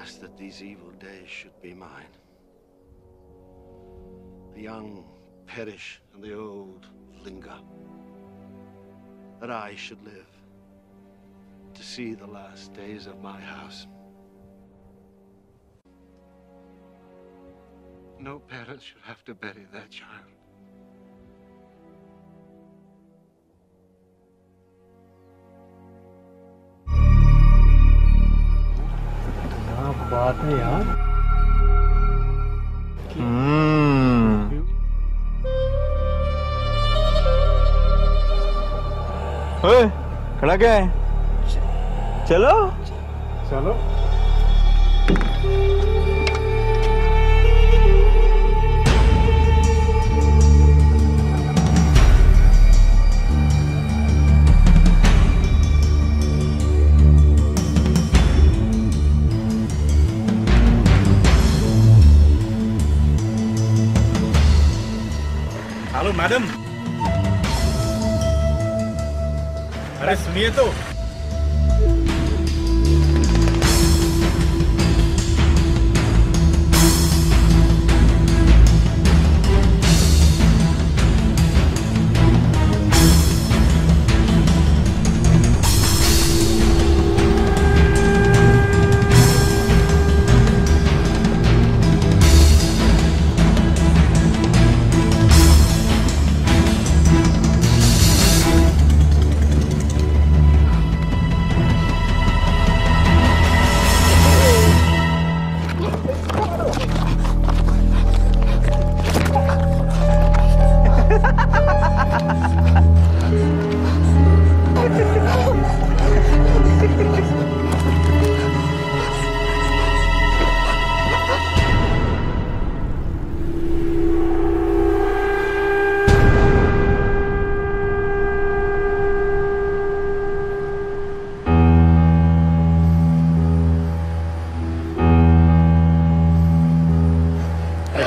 ask that these evil days should be mine. The young perish and the old linger. That I should live to see the last days of my house. No parent should have to bury their child. क्या बात है यार। ओए, खड़ा क्या है? चलो चलो। Hello madam. अरे सुनिए तो।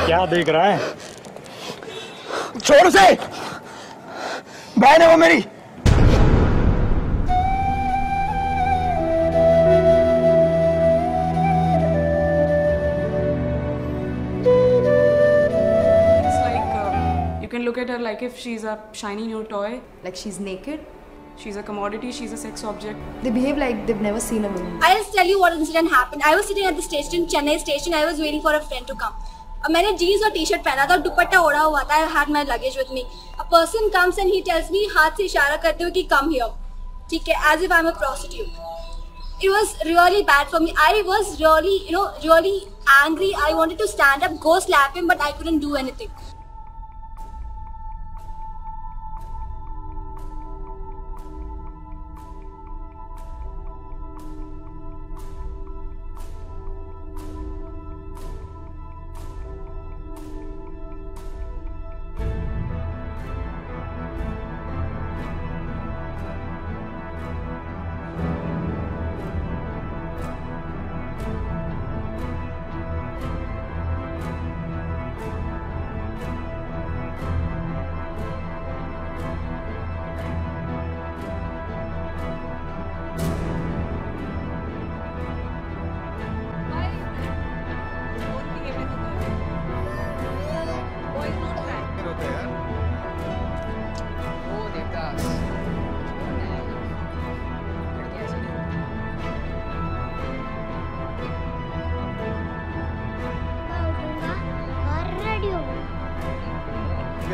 क्या देख रहा है? छोड़ उसे। बहन है वो मेरी। You can look at her like if she's a shiny new toy. Like she's naked. She's a commodity. She's a sex object. They behave like they've never seen a woman. I'll just tell you what incident happened. I was sitting at the station, Chennai station. I was waiting for a friend to come. मैंने jeans और T shirt पहना था और दुपट्टा ओढ़ा हुआ था. I had my luggage with me. A person comes and he tells me हाथ से इशारा करते हुए कि come here. ठीक है, as if I'm a prostitute. It was really bad for me. I was really, really angry. I wanted to stand up, go slap him, but I couldn't do anything.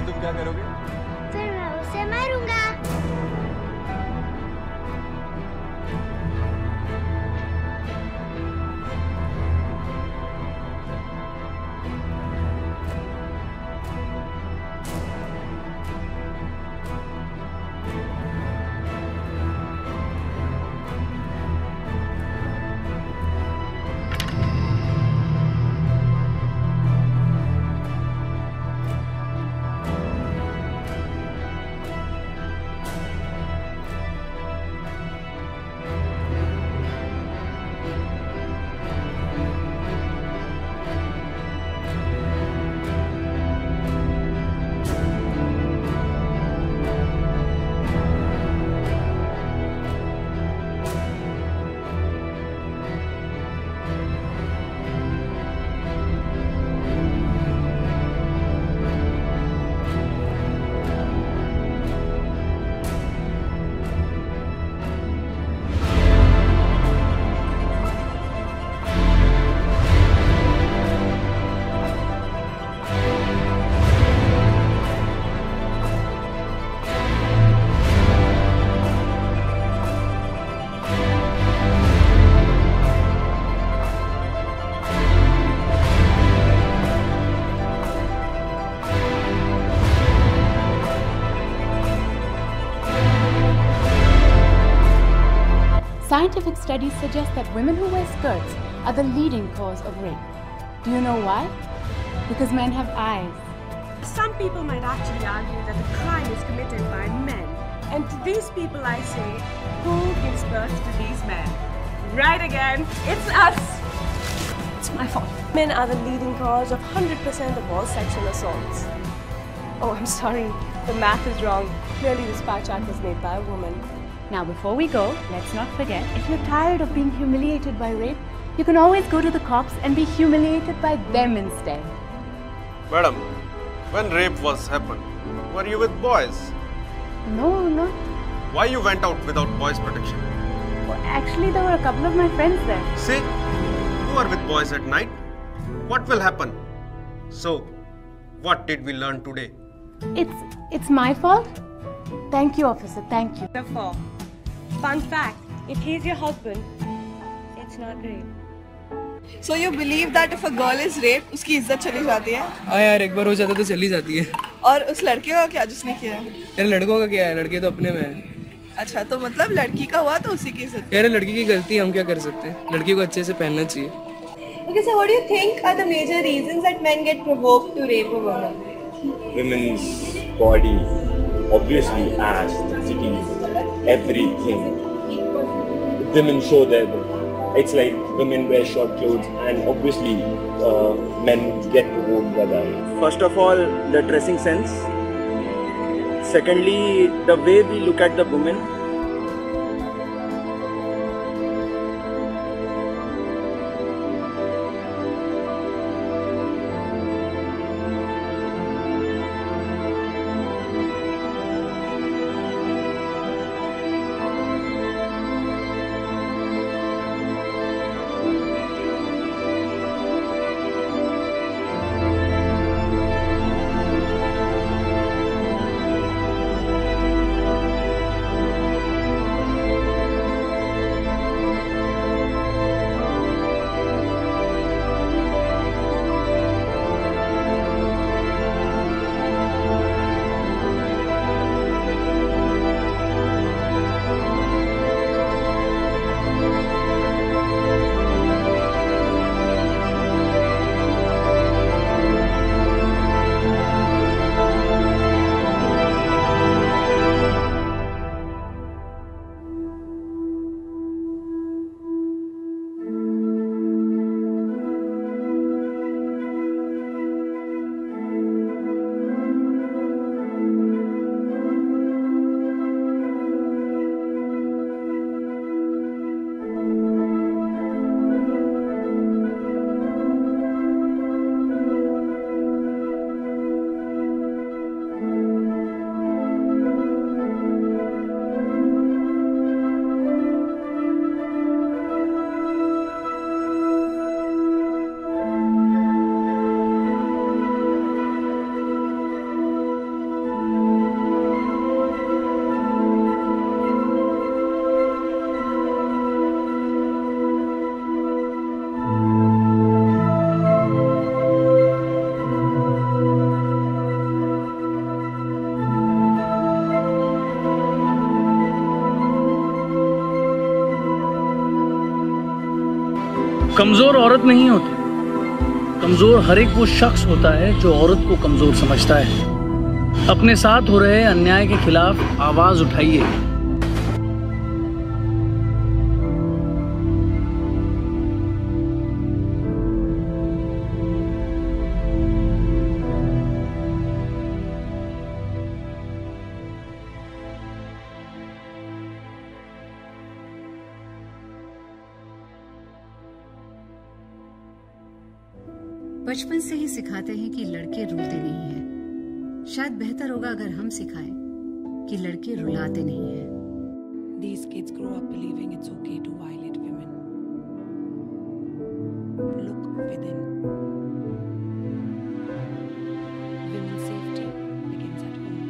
तुम क्या करोगे? फिर मैं उसे मारूंगा। Scientific studies suggest that women who wear skirts are the leading cause of rape. Do you know why? Because men have eyes. Some people might actually argue that the crime is committed by men. And to these people I say, who gives birth to these men? Right again, it's us. It's my fault. Men are the leading cause of 100% of all sexual assaults. Oh, I'm sorry. The math is wrong. Clearly this pie chart was made by a woman. Now before we go, let's not forget, if you're tired of being humiliated by rape, you can always go to the cops and be humiliated by them instead. Madam, when rape was happened, were you with boys? No, not. Why you went out without boys' protection? Well, actually, there were a couple of my friends there. See, you are with boys at night. What will happen? So, what did we learn today? It's my fault? Thank you, officer, thank you. Therefore, fun fact, if he's your husband, it's not rape. So you believe that if a girl is raped, उसकी इज्जत चली जाती है? हाँ यार, एक बार हो जाता तो चली जाती है। और उस लड़के का क्या जिसने किया है? यार लड़कों का क्या है? लड़के तो अपने में हैं। अच्छा, तो मतलब लड़की का हुआ तो उसी की इज्जत। यार लड़की की गलती हम क्या कर सकते हैं? लड़की को अच्छे से पहनना चाहिए। Okay, so what do you think are the major reasons that men get provoked to rape a woman? Women's body obviously has cities, everything. Women show their, it's like women wear short clothes and obviously men get provoked by that. First of all, the dressing sense. Secondly, the way we look at the woman. कमजोर औरत नहीं होती, कमजोर हर एक वो शख्स होता है जो औरत को कमजोर समझता है। अपने साथ हो रहे अन्याय के खिलाफ आवाज उठाइए। बचपन से ही सिखाते हैं कि लड़के रोते नहीं हैं। शायद बेहतर होगा अगर हम सिखाएं कि लड़के रुलाते नहीं हैं। These kids grow up believing it's okay to violate women. Look within. Women's safety begins at home.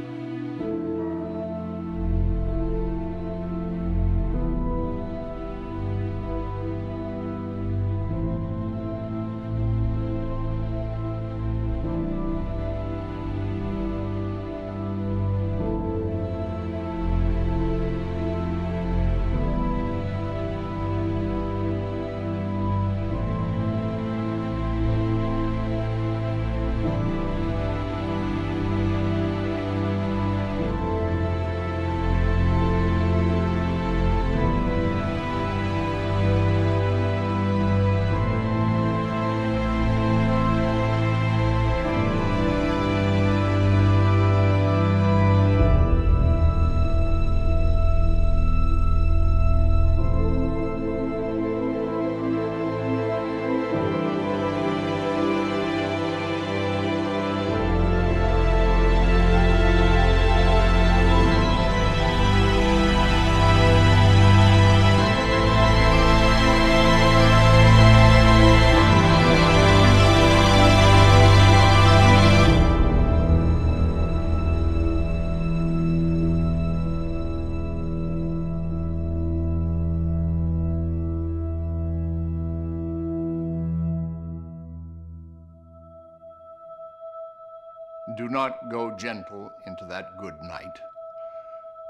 Do not go gentle into that good night.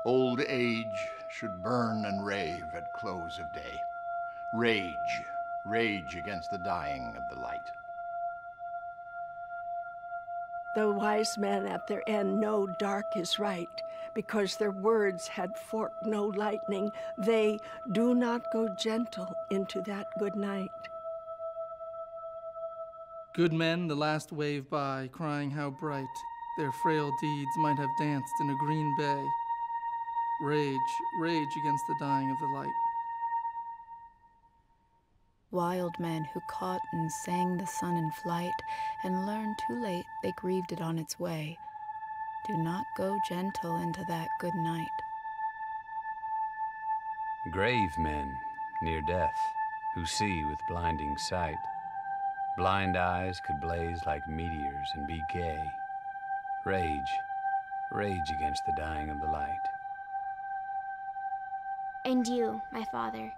Old age should burn and rave at close of day. Rage, rage against the dying of the light. The wise men at their end know dark is right, because their words had forked no lightning. They do not go gentle into that good night. Good men, the last wave by, crying how bright their frail deeds might have danced in a green bay. Rage, rage against the dying of the light. Wild men who caught and sang the sun in flight, and learned too late they grieved it on its way. Do not go gentle into that good night. Grave men near death, who see with blinding sight. Blind eyes could blaze like meteors and be gay. Rage, rage against the dying of the light. And you, my father,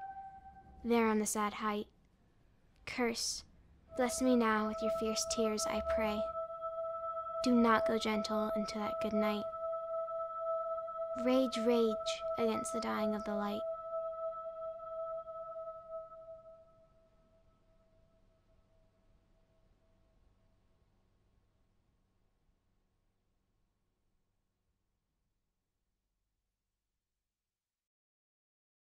there on the sad height, curse, bless me now with your fierce tears, I pray. Do not go gentle into that good night. Rage, rage against the dying of the light.